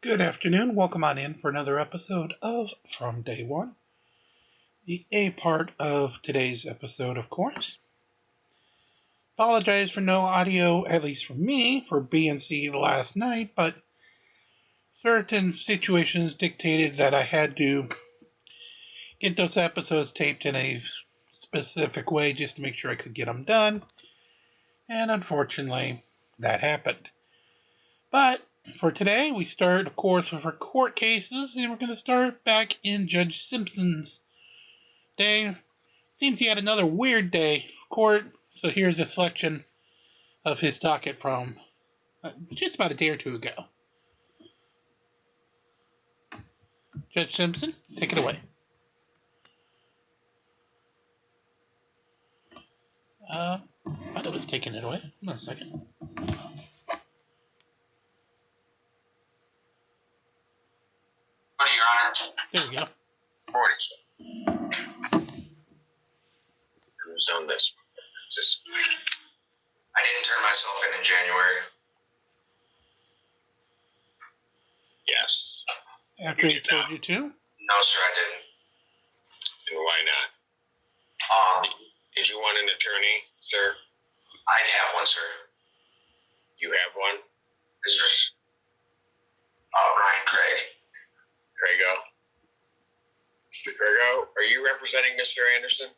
Good afternoon. Welcome on in for another episode of From Day One. The A part of today's episode, of course. Apologize for no audio, at least from me, for B and C last night, but certain situations dictated that I had to get those episodes taped in a specific way just to make sure I could get them done. And unfortunately, that happened. But for today, we start, of course, with our court cases, and we're going to start back in Judge Simpson's day. Seems he had another weird day of court, so here's a selection of his docket from just about a day or two ago. Judge Simpson, take it away. I thought it was taking it away. Hold on a second. Your Honor. There we go. Morning, sir. Who's on this? I didn't turn myself in January. Yes. After he told you to? No, sir, I didn't. And why not? Did you want an attorney, sir? I'd have one, sir. You have one? Is there? Brian Craig. Craigo? Mr. Craigo, are you representing Mr. Anderson?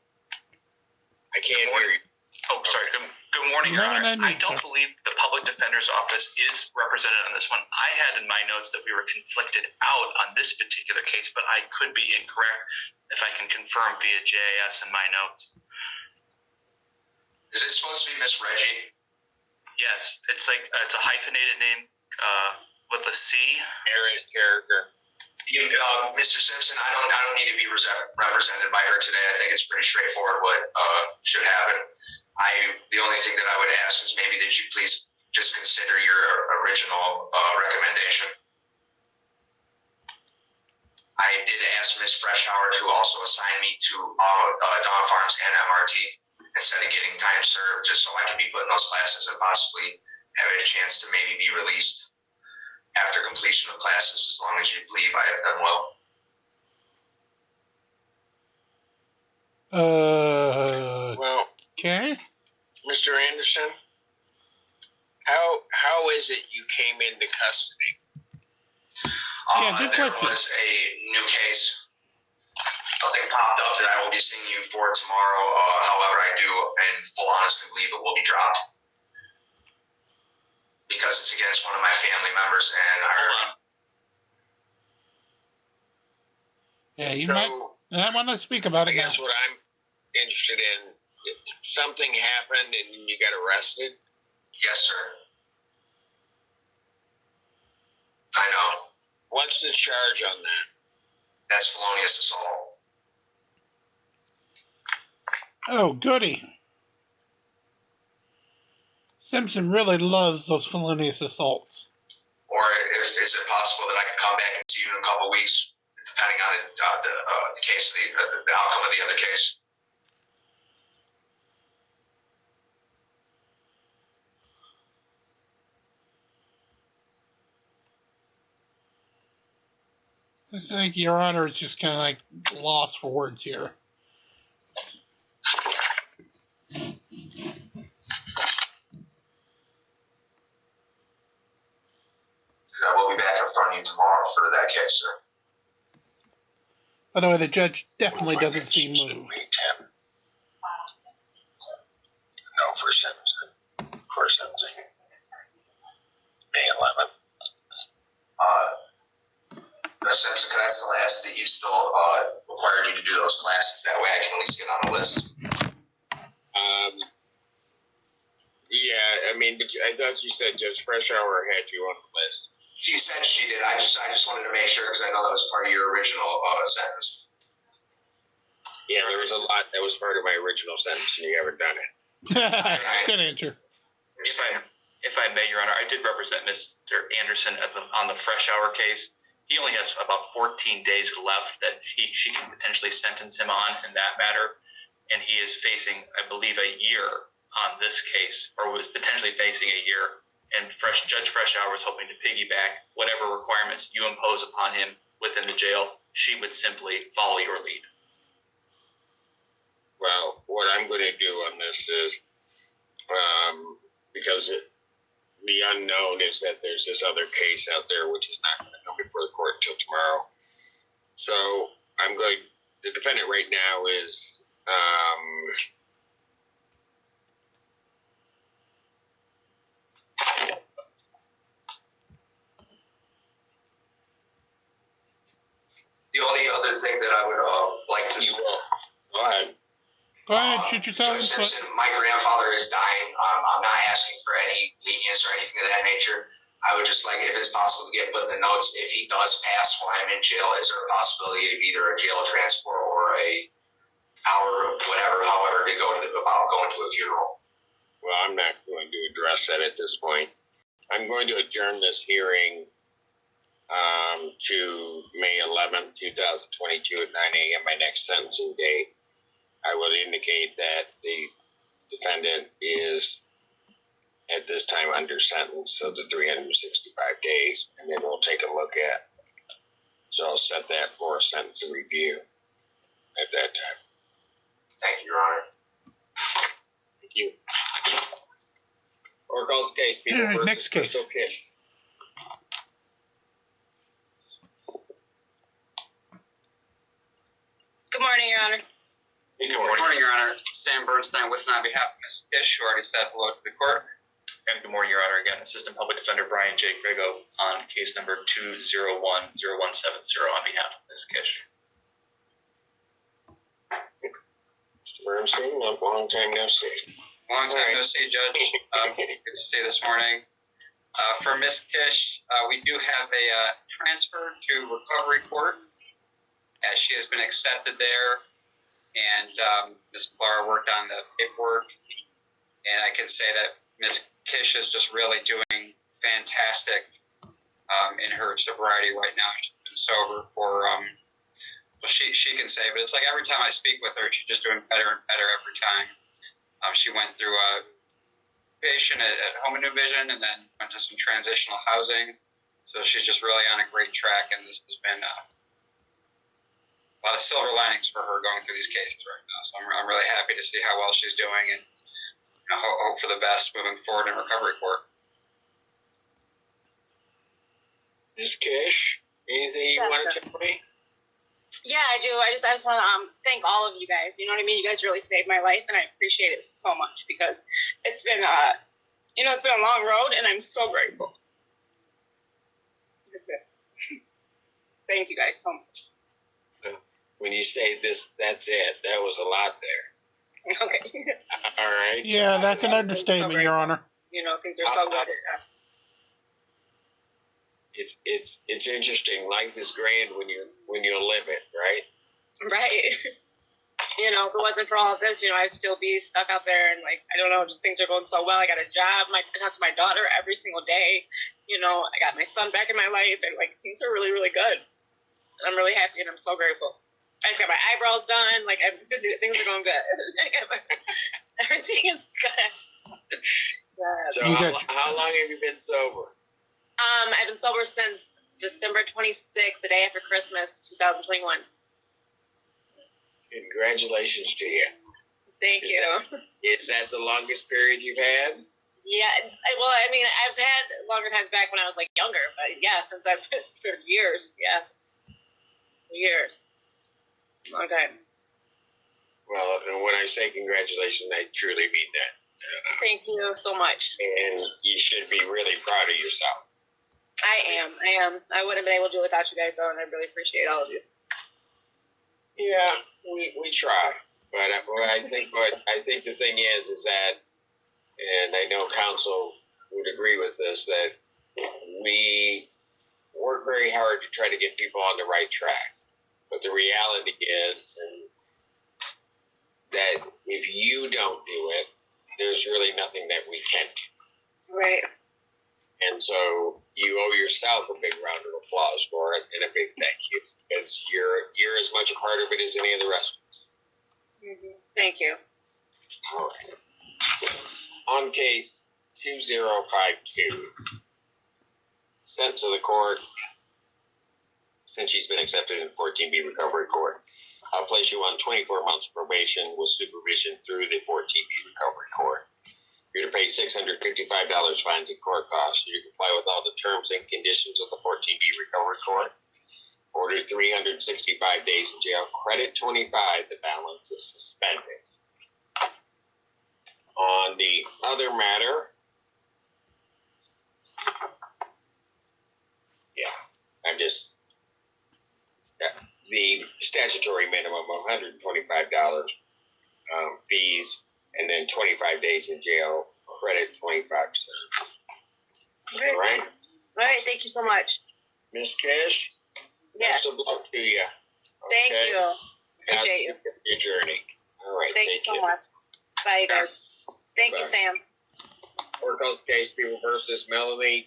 I can't hear you. Oh, sorry. Good morning, Your Honor. I don't believe the Public Defender's Office is represented on this one. I had in my notes that we were conflicted out on this particular case, but I could be incorrect if I can confirm via JAS in my notes. Is it supposed to be Miss Reggie? Yes, it's a hyphenated name with a C. Aaron character. Mr. Simpson, I don't need to be represented by her today. I think it's pretty straightforward what should happen. The only thing that I would ask is maybe that you please just consider your original recommendation. I did ask Ms. Freshour to also assign me to Dawn Farms and MRT instead of getting time served, just so I could be put in those classes and possibly have a chance to maybe be released after completion of classes, as long as you believe I have done well. Well, Okay. Mr. Anderson, how is it you came into custody? Good there question. was a new case. Something popped up that I will be seeing you for tomorrow. However, I do, and full honestly believe it will be dropped because it's against one of my family members, and Yeah, you might. I want to speak about it. I guess what I'm interested in, something happened and you got arrested? Yes, sir. I know. What's the charge on that? That's felonious assault. Oh, goody. Simpson really loves those felonious assaults. Or is it possible that I can come back and see you in a couple of weeks, depending on the case, the outcome of the other case? I think Your Honor is just kind of like lost for words here. I will be back in front of you tomorrow for that case, sir. By the way, the judge definitely doesn't seem moved. May 10. No, for sentencing. May 11. Simpson, could I still ask that you still require you to do those classes? That way I can at least get on the list. Yeah, I mean, but I thought you said Judge Freshour had you on the list. She said she did. I just wanted to make sure because I know that was part of your original sentence. Yeah, there was a lot that was part of my original sentence, and you haven't done it. Good answer. If I may, Your Honor, I did represent Mr. Anderson on the Freshour case. He only has about 14 days left that she can potentially sentence him on in that matter, and he is facing, I believe, a year on this case, or was potentially facing a year and Judge Freshour was hoping to piggyback whatever requirements you impose upon him within the jail. She would simply follow your lead. Well, what I'm going to do on this is, because the unknown is that there's this other case out there which is not going to come before the court until tomorrow. So the defendant right now is, the only other thing that I would like to... Go ahead. Go ahead, shoot yourself. Judge Simpson, my grandfather is dying. I'm not asking for any lenience or anything of that nature. I would just like it, if it's possible, to get put in the notes, if he does pass while I'm in jail, is there a possibility of either a jail transport or a hour, however, to go to going to a funeral? Well, I'm not going to address that at this point. I'm going to adjourn this hearing to May 11th, 2022 at 9 a.m., my next sentencing date. I will indicate that the defendant is at this time under sentence of the 365 days, and then we'll take a look at. So I'll set that for a sentencing review at that time. Thank you, Your Honor. Thank you. Or calls the case. People versus Next case. Crystal Kish. Good morning, Your Honor. Good morning, Your Honor. Sam Bernstein with and on behalf of Ms. Kish, who already said hello to the court. And good morning, Your Honor. Again, Assistant Public Defender Brian J. Grego on case number 2010170 on behalf of Ms. Kish. Mr. Bernstein, long time no see. Long time no see, Judge. Good to see you this morning. For Ms. Kish, we do have a transfer to recovery court, as she has been accepted there, and Ms. Clara worked on the paperwork, and I can say that Ms. Kish is just really doing fantastic in her sobriety right now. She's been sober for, well, she can say, but it's like every time I speak with her, she's just doing better and better every time. She went through a patient at Home and New Vision, and then went to some transitional housing. So she's just really on a great track, and this has been a lot of silver linings for her going through these cases right now. So I'm really happy to see how well she's doing, and hope for the best moving forward in recovery court. Ms. Kish, anything you want to tell me? Yeah, I do. I just want to thank all of you guys. You know what I mean? You guys really saved my life, and I appreciate it so much, because it's been it's been a long road, and I'm so grateful. That's it. Thank you guys so much. When you say this, that's it. That was a lot there. Okay. All right. Yeah, that's an understatement, Your Honor. Things are so good. It's interesting. Life is grand when you live it, right? Right. If it wasn't for all of this, I'd still be stuck out there, and I don't know, just things are going so well. I got a job. I talk to my daughter every single day. I got my son back in my life, and things are really, really good. And I'm really happy, and I'm so grateful. I just got my eyebrows done. Things are going good. Everything is good. Yeah. So how long have you been sober? I've been sober since December 26th, the day after Christmas, 2021. Congratulations to you. Thank you. Is that the longest period you've had? Yeah. Well, I've had longer times back when I was younger, but yeah, since I've been for years. Yes. Years. Long time. Well, and when I say congratulations, I truly mean that. Thank you so much. And you should be really proud of yourself. I am. I wouldn't have been able to do it without you guys, though, and I really appreciate all of you. Yeah, we try, but I think the thing is that, and I know counsel would agree with this, that we work very hard to try to get people on the right track. But the reality is that if you don't do it, there's really nothing that we can do. Right. And so you owe yourself a big round of applause for it, and a big thank you, because you're as much a part of it as any of the rest of us. Mm-hmm. Thank you. All right. On case 2052. Sent to the court since she's been accepted in 14B recovery court. I'll place you on 24 months probation with supervision through the 14B recovery court. You're to pay $655 fines and court costs. You comply with all the terms and conditions of the 14B recovery court. Order 365 days in jail. Credit 25. The balance is suspended. On the other matter, the statutory minimum of $125 fees, and then 25 days in jail. Credit 25. All right. All right. Thank you so much. Miss Kish. Yes. Best of luck to you. Thank you. Appreciate you. Your journey. All right. Thank you so much. Bye, guys. Thank you, Sam. Courthouse case people versus Melanie.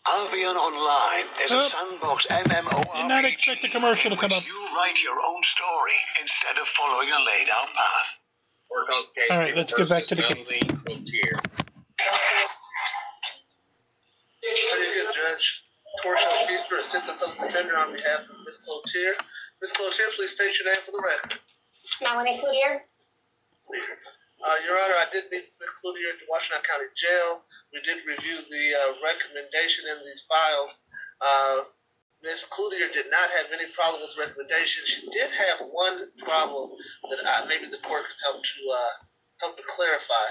Albion Online is a sandbox MMORPG. Did not expect the commercial to come up. You write your own story instead of following a laid out path. Courthouse case all right, let's get back to the case. Judge Torshell Feaster, Assistant Public Defender, on behalf of Ms. Cloutier. Ms. Cloutier, please state your name for the record. Melanie Cloutier. Your Honor, I did meet Ms. Cloutier at the Washington County Jail. We did review the recommendation in these files. Ms. Cloutier did not have any problem with the recommendation. She did have one problem that maybe the court could help to clarify.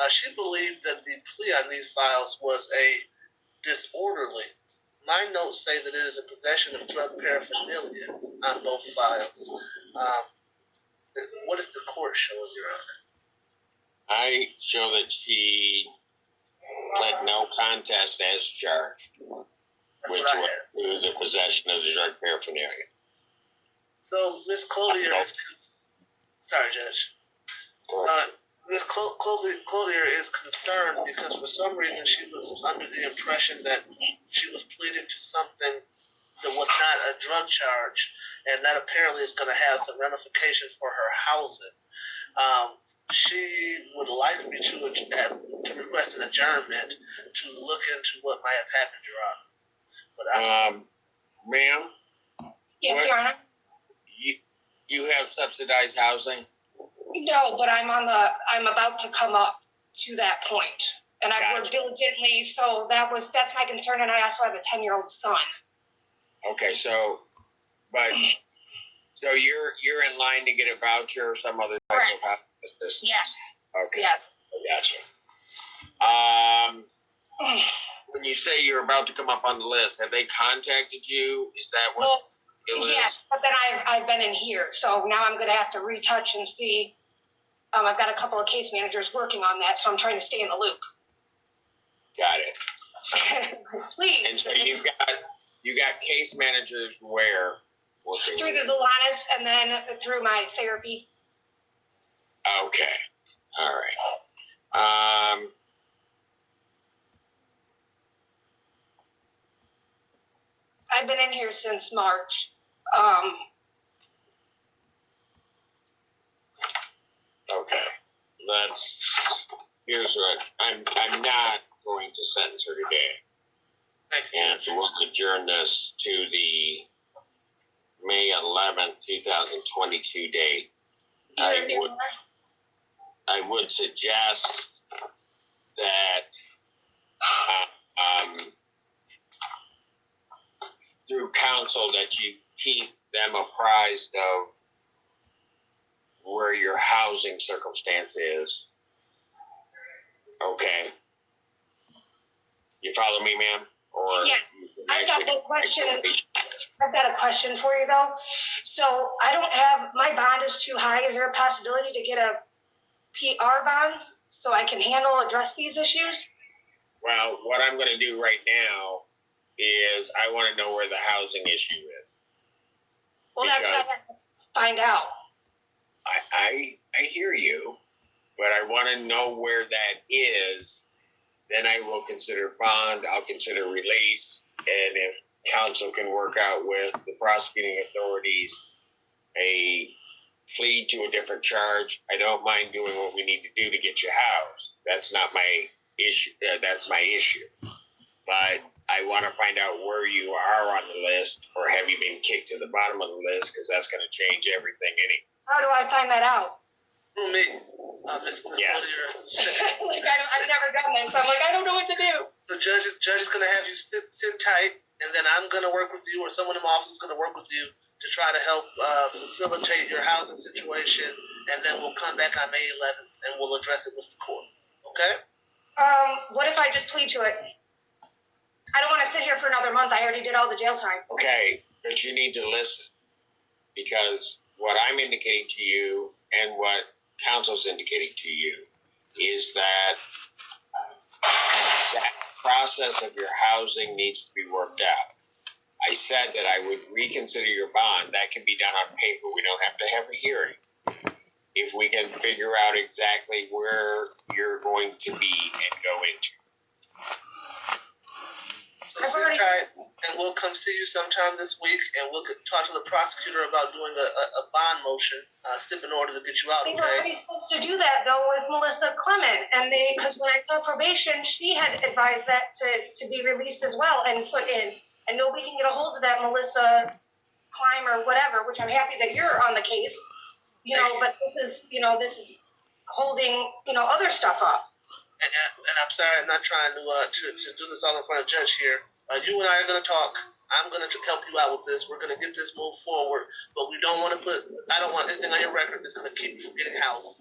She believed that the plea on these files was a disorderly. My notes say that it is a possession of drug paraphernalia on both files. What is the court showing, Your Honor? I show that she pled no contest as charged, which was through the possession of the drug paraphernalia. So Ms. Cloutier is sorry, Judge. Ms. Cloutier is concerned because for some reason she was under the impression that she was pleading to something that was not a drug charge, and that apparently is going to have some ramifications for her housing. She would like me to request an adjournment to look into what might have happened, Your Honor. Ma'am? Yes, Your Honor. You have subsidized housing? No, but I'm about to come up to that point, and I've worked diligently. So that's my concern, and I also have a 10-year-old son. Okay, so you're in line to get a voucher or some other type of assistance? Yes. Okay. Yes. I gotcha. When you say you're about to come up on the list, have they contacted you? Is that what it is? Yes, but then I've been in here, so now I'm going to have to retouch and see. I've got a couple of case managers working on that, so I'm trying to stay in the loop. Got it. Please. And so you got case managers where? Through the Delanis and then through my therapy. Okay. All right. I've been in here since March. Okay. Here's what I'm not going to sentence her today. And we'll adjourn this to the May 11th, 2022 date. I would suggest that through counsel that you keep them apprised of where your housing circumstance is. Okay. You follow me, ma'am? Or yeah. I've got a question for you, though. So I don't have, my bond is too high. Is there a possibility to get a PR bond so I can address these issues? Well, what I'm going to do right now is I want to know where the housing issue is. Well, that's what I have to find out. I hear you, but I want to know where that is. Then I will consider bond. I'll consider release. And if counsel can work out with the prosecuting authorities a plea to a different charge, I don't mind doing what we need to do to get you housed. That's not my issue. That's my issue. But I want to find out where you are on the list, or have you been kicked to the bottom of the list? Because that's going to change everything anyway. How do I find that out? Who, me? Miss Yes. Like I've never done that, so I'm like, I don't know what to do. So judge is gonna have you sit tight, and then I'm gonna work with you, or someone in my office is gonna work with you to try to help facilitate your housing situation, and then we'll come back on May 11th and we'll address it with the court. Okay? What if I just plead to it? I don't want to sit here for another month. I already did all the jail time. Okay, but you need to listen, because what I'm indicating to you and what counsel's indicating to you is that that process of your housing needs to be worked out. I said that I would reconsider your bond. That can be done on paper. We don't have to have a hearing. If we can figure out exactly where you're going to be and go into. So sit tight, and we'll come see you sometime this week, and we'll talk to the prosecutor about doing a bond motion, stip in order to get you out. They were already supposed to do that though with Melissa Clement, and because when I saw probation, she had advised that to be released as well and put in, and nobody can get a hold of that Melissa Climb or whatever. Which I'm happy that you're on the case, but this is holding other stuff up. And I'm sorry, I'm not trying to do this all in front of Judge here. You and I are going to talk. I'm going to help you out with this. We're going to get this moved forward, but we don't want to I don't want anything on your record that's going to keep you from getting housing.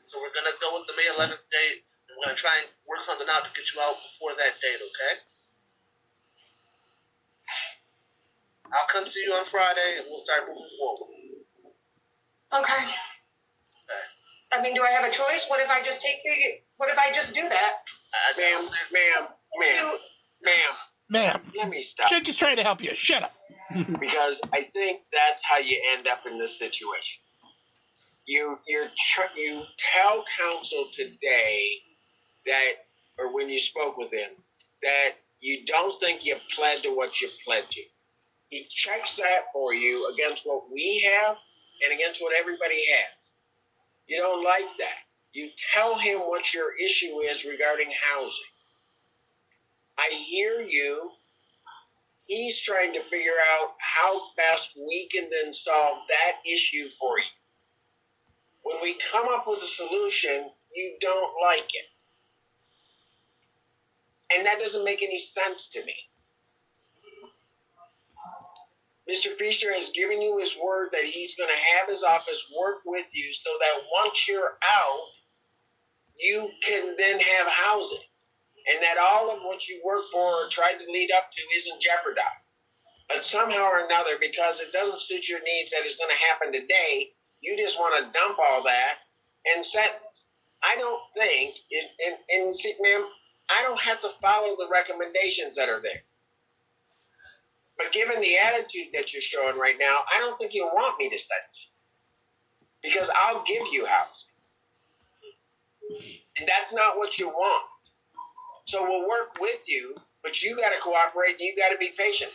So we're going to go with the May 11th date, and we're going to try and work something out to get you out before that date, okay? I'll come see you on Friday, and we'll start moving forward. Okay. I mean, do I have a choice? What if I just what if I just do that? Ma'am, let me stop. Jake is trying to help you. Shut up. Because I think that's how you end up in this situation. You tell counsel today that, or when you spoke with him, that you don't think you pled to what you pled to. He checks that for you against what we have and against what everybody has. You don't like that. You tell him what your issue is regarding housing. I hear you. He's trying to figure out how best we can then solve that issue for you. When we come up with a solution, you don't like it. And that doesn't make any sense to me. Mr. Feaster has given you his word that he's going to have his office work with you so that once you're out, you can then have housing. And that all of what you worked for or tried to lead up to isn't jeopardized. But somehow or another, because it doesn't suit your needs that is going to happen today, you just want to dump all that and set. I don't think, and see, ma'am, I don't have to follow the recommendations that are there. But given the attitude that you're showing right now, I don't think you'll want me to sentence you. Because I'll give you housing. And that's not what you want. So we'll work with you, but you got to cooperate and you got to be patient.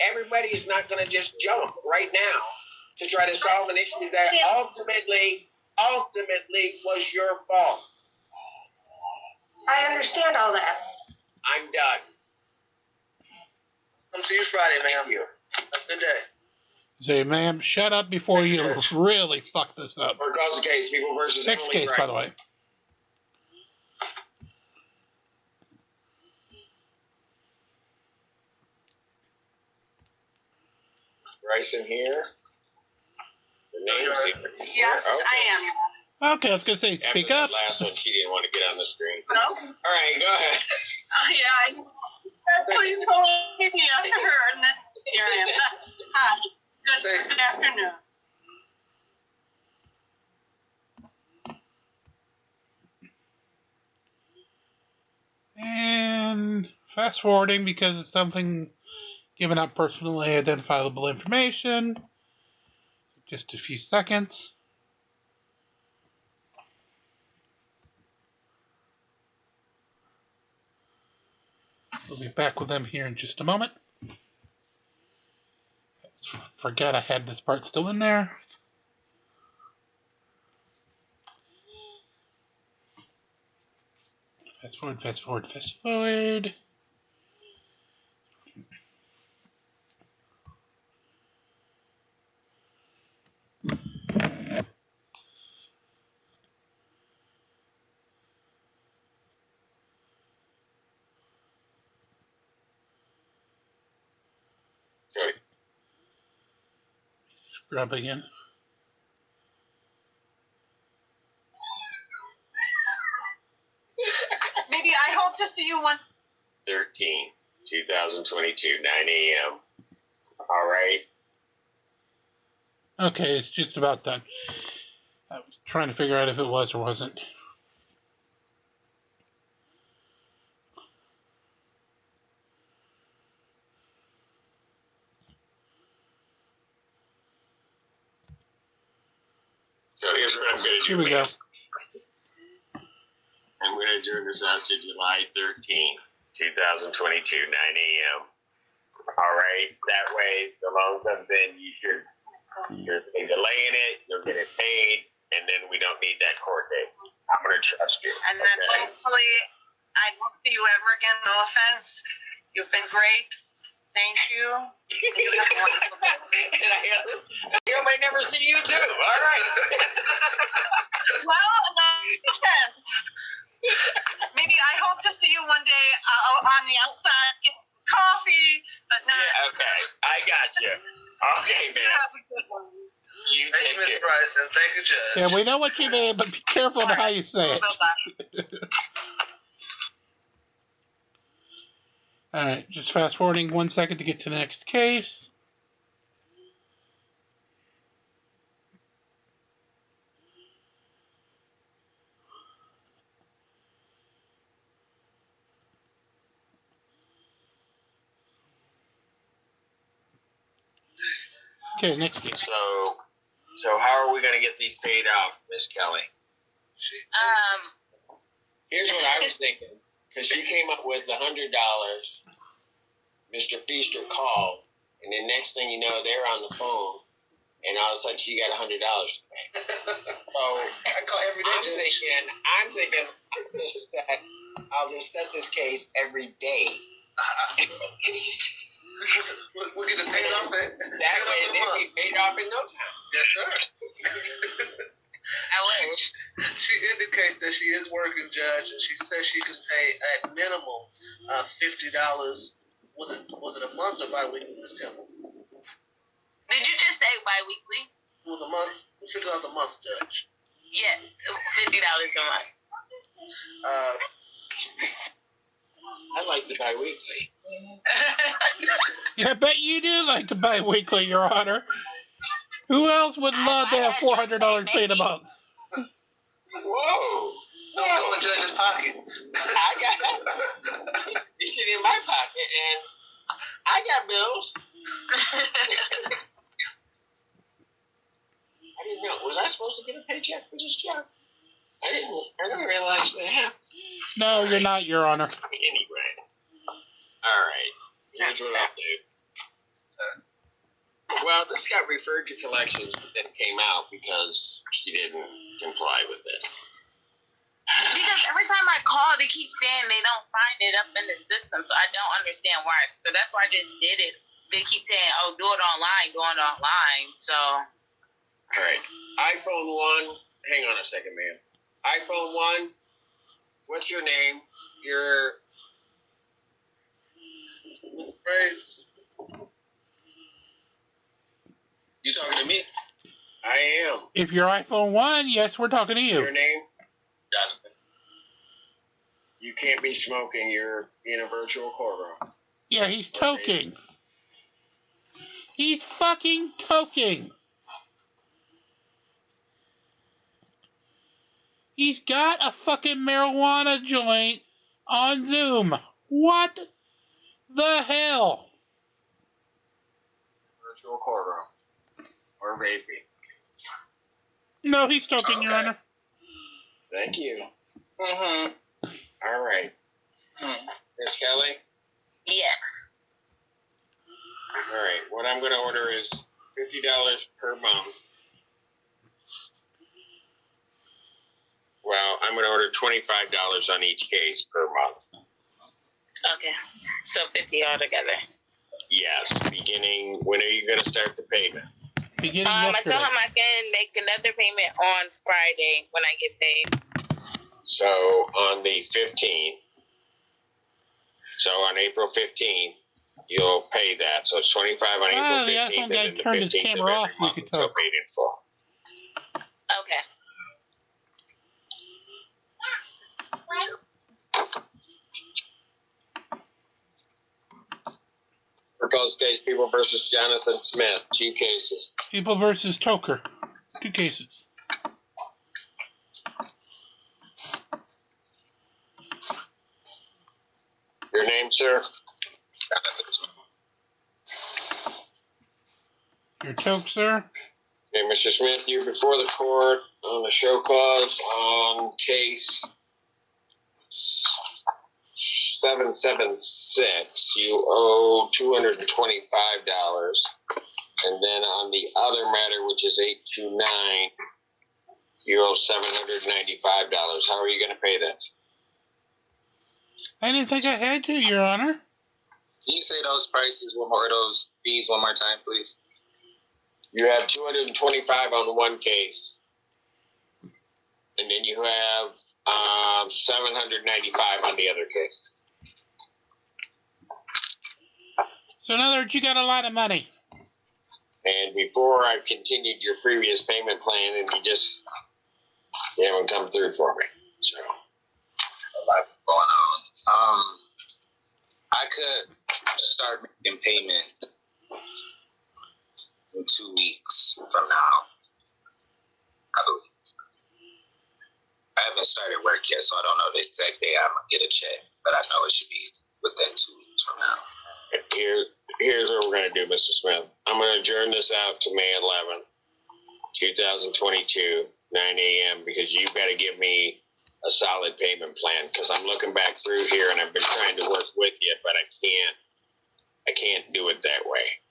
Everybody is not going to just jump right now to try to solve an issue that ultimately was your fault. I understand all that. I'm done. Come see you Friday, ma'am. Thank you. Have a good day. Say, ma'am, shut up before you really fuck this up. Or calls the case, people versus Next Emily case, Rice. by the way. Rice in here. The name's here. Yes, Okay. I am. Okay, I was going to say, speak After up. that last one, she didn't want to get on the screen. Hello? All right, go ahead. Yeah. Please hold me after her, and then here I am. Hi. Good afternoon. And fast forwarding because it's something giving out personally identifiable information. Just a few seconds. We'll be back with them here in just a moment. Forget I had this part still in there. Fast forward, fast forward, fast forward. Sorry. Scrub again. Maybe I hope to see you one. 13, 2022, 9 a.m. All right. Okay, it's just about done. I was trying to figure out if it was or wasn't. So here's what I'm going to do. Here we go. I'm going to adjourn this out to July 13, 2022, 9 a.m. All right. That way, the loan comes in, you're delaying it, you'll get it paid, and then we don't need that court date. I'm going to trust you. And then hopefully I won't see you ever again. No offense. You've been great. Thank you. You have a wonderful day. I might never see you too. All right. Well, no offense. Maybe I hope to see you one day on the outside, get some coffee, but not. Yeah, okay. I got you. Okay, man. You have a good one. You Thank you, Ms. Bryson. Thank you, Judge. Yeah, we know what you mean, but be careful of how you say it. Bye-bye. Alright, just fast forwarding 1 second to get to the next case. Okay, next case. So how are we going to get these paid out, Miss Kelly? Here's what I was thinking, because she came up with $100. Mr. Feaster called, and the next thing you know, they're on the phone, and all of a sudden she got $100 to pay. So I call every day. I'm thinking, I'll just set this case every day. We'll get it paid off. That way, they'll be paid off in no time. Yes, sir. I wish. She indicates that she is working, Judge, and she says she can pay at minimum $50. Was it a month or bi-weekly, Ms. Kelly? Did you just say bi-weekly? It was a month. $50 a month, Judge. Yes, $50 a month. I like the bi-weekly. Yeah, I bet you do like to buy weekly, Your Honor. Who else would love to have $400 paid a month? Whoa! Don't go in Judge's pocket. I got it's in my pocket, and I got bills. I didn't know. Was I supposed to get a paycheck for this job? I didn't realize that. No, you're not, Your Honor. Anyway. All right. Here's what I'll do. Well, this got referred to collections, but then came out because she didn't comply with it. Because every time I call, they keep saying they don't find it up in the system, so I don't understand why. So that's why I just did it. They keep saying, "Oh, do it online." So. All right. iPhone 1. Hang on a second, ma'am. iPhone 1. What's your name? With braids. You talking to me? I am. If you're iPhone 1, yes, we're talking to you. Your name? Jonathan. You can't be smoking. You're in a virtual courtroom. Yeah, he's toking. He's fucking toking. He's got a fucking marijuana joint on Zoom. What the hell? Virtual courtroom. Or baby. No, he's toking, Okay. Your Honor. Thank you. Mm-hmm. All right. Miss Kelly? Yes. All right. What I'm going to order is $50 per month. Well, I'm going to order $25 on each case per month. Okay. So 50 altogether. Yes. Beginning, when are you going to start the payment? Beginning I yesterday. told him I can make another payment on Friday when I get paid. So on the 15th, so on April 15th, you'll pay that. So it's 25 on April 15th, and then the 15th of every month until paid in full. Okay. Proposed case, People versus Jonathan Smith, 2 cases. People versus Toker, 2 cases. Your name, sir? Your toke, sir? Okay, Mr. Smith, you're before the court on a show cause on case 776. You owe $225. And then on the other matter, which is 829, you owe $795. How are you going to pay that? I didn't think I had to, Your Honor. Can you say those prices one more, those fees one more time, please? You have $225 on one case, and then you have $795 on the other case. So in other words, you got a lot of money. And before I've continued your previous payment plan, and you haven't come through for me. So A lot going on. I could start making payment in 2 weeks from now, I believe. I haven't started work yet, so I don't know the exact day I'm going to get a check, but I know it should be within 2 weeks from now. Here's what we're going to do, Mr. Smith. I'm going to adjourn this out to May 11th, 2022, 9 a.m., because you've got to give me a solid payment plan, because I'm looking back through here, and I've been trying to work with you, but I can't do it that way.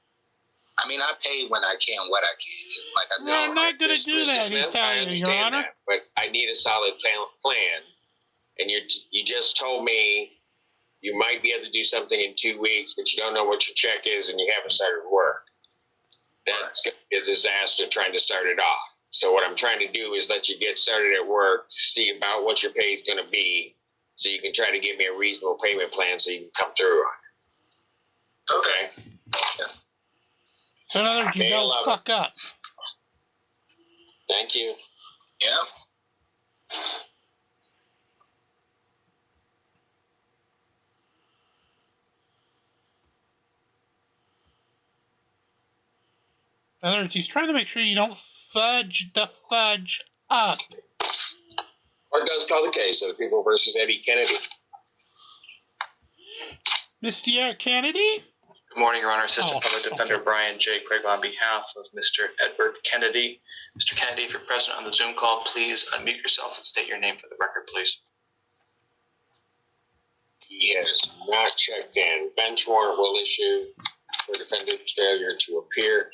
I mean, I pay when I can what I can. It's like I said, No, I'm not going to do that, he's telling you, Your Honor. That, but I need a solid plan, and you just told me you might be able to do something in 2 weeks, but you don't know what your check is, and you haven't started work. That's going to be a disaster trying to start it off. So what I'm trying to do is let you get started at work, see about what your pay is going to be, so you can try to give me a reasonable payment plan so you can come through on it. Okay? Yeah. So in other words, you don't fuck up. Thank you. Yeah. In other words, he's trying to make sure you don't fudge the fudge up. Court does call the case of the People versus Eddie Kennedy. Mr. Kennedy? Good morning, Your Honor. Assistant Public Defender Brian J. Craig on behalf of Mr. Edward Kennedy. Mr. Kennedy, if you're present on the Zoom call, please unmute yourself and state your name for the record, please. He has not checked in. Bench warrant will issue for defendant's failure to appear.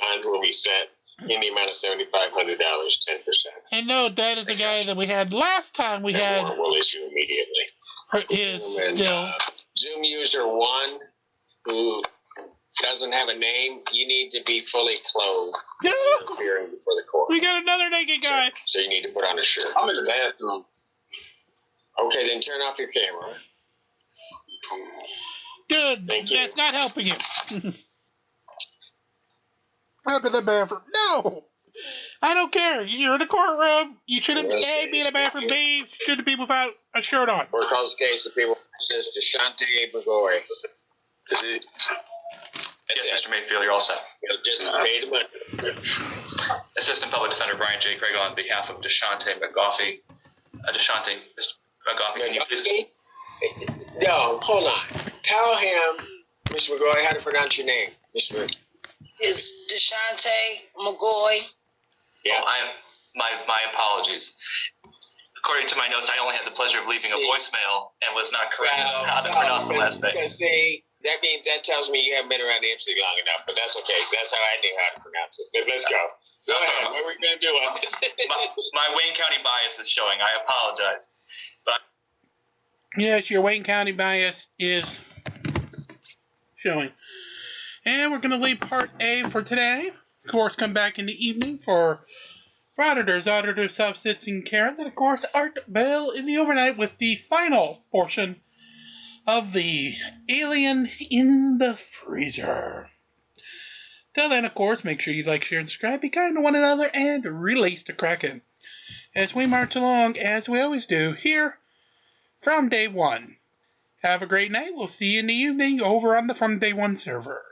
Bond will be set in the amount of $7,500, 10%. And no, that is the guy that we had last time we had. Warrant will issue immediately. Is still. Zoom user 1 who doesn't have a name, you need to be fully clothed appearing before the court. We got another naked guy. So you need to put on a shirt. I'm in the bathroom. Okay, then turn off your camera. Good. Thank you. That's not helping you. I'm in the bathroom. No. I don't care. You're in the courtroom. You shouldn't A, be in the bathroom. B, shouldn't be without a shirt on. Court calls the case of People versus Deshante Bagoy. Is it? Yes, Mr. Mayfield, you're all set. Just pay the money. Assistant Public Defender Brian J. Craig on behalf of Deshante McGoffey. Deshante, Mr. McGoffey, can you please? No, hold on. Tell him, Mr. McGoy, how to pronounce your name, Mr. It's Deshante McGoy. Yeah. Oh, my apologies. According to my notes, I only had the pleasure of leaving a voicemail and was not correct how to pronounce the last name. Because that means that tells me you haven't been around the MC long enough, but that's okay. That's how I knew how to pronounce it. But let's go. Go ahead. What are we going to do on this? my Wayne County bias is showing. I apologize. But yes, your Wayne County bias is showing. And we're going to leave part A for today. Of course, come back in the evening for auditors. Auditor Subsits and Karen. Then, of course, Art Bell in the overnight with the final portion of the Alien in the Freezer. Till then, of course, make sure you like, share, and subscribe. Be kind to one another and release the Kraken. As we march along, as we always do, here from Day One. Have a great night. We'll see you in the evening over on the From Day One server.